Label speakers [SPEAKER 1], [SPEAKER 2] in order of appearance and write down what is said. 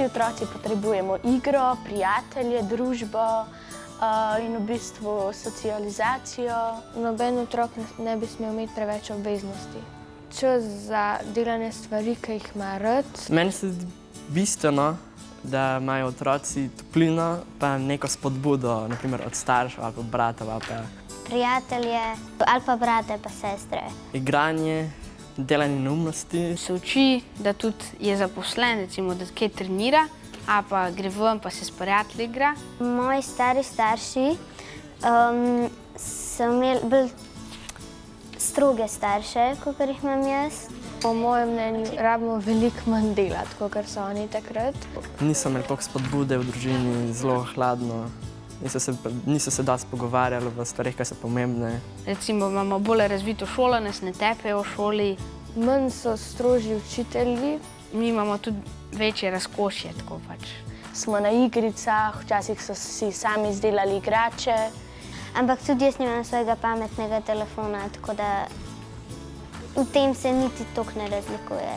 [SPEAKER 1] Vsi otroci potrebujemo igro, prijatelje, družbo in v bistvu socializacijo.
[SPEAKER 2] Noben otrok ne bi smel imeti preveč obveznosti. Čas za delanje stvari, ki jih ima rad.
[SPEAKER 3] Meni se zdi bistveno, da imajo otroci toplino pa neko spodbudo, na primer od staršev ali pa bratov ali pa
[SPEAKER 4] prijatelje ali pa brate pa sestre.
[SPEAKER 3] igranje, delanje neumnosti.
[SPEAKER 5] Se uči, da tudi je zaposlen, recimo, da kje trenira, ali pa gre ven pa se s prijatelji igra.
[SPEAKER 4] Moji stari starši so imeli bolj stroge starše, kot jih imam jaz.
[SPEAKER 2] Po mojem mnenju rabimo veliko manj delati, kot so oni takrat.
[SPEAKER 3] Niso imeli toliko spodbude v družini, zelo hladno. Niso se dosti pogovarjali v stvarih, ki so pomembne.
[SPEAKER 5] Recimo, imamo bolj razvito šolo, nas ne tepejo v šoli.
[SPEAKER 2] Manj so strožji učitelji.
[SPEAKER 5] Mi imamo tudi večje razkošje, tako pač.
[SPEAKER 1] Smo na igricah, včasih so si sami izdelali igrače.
[SPEAKER 4] Ampak tudi jaz nimam svojega pametnega telefona, tako da v tem se niti toliko ne razlikuje.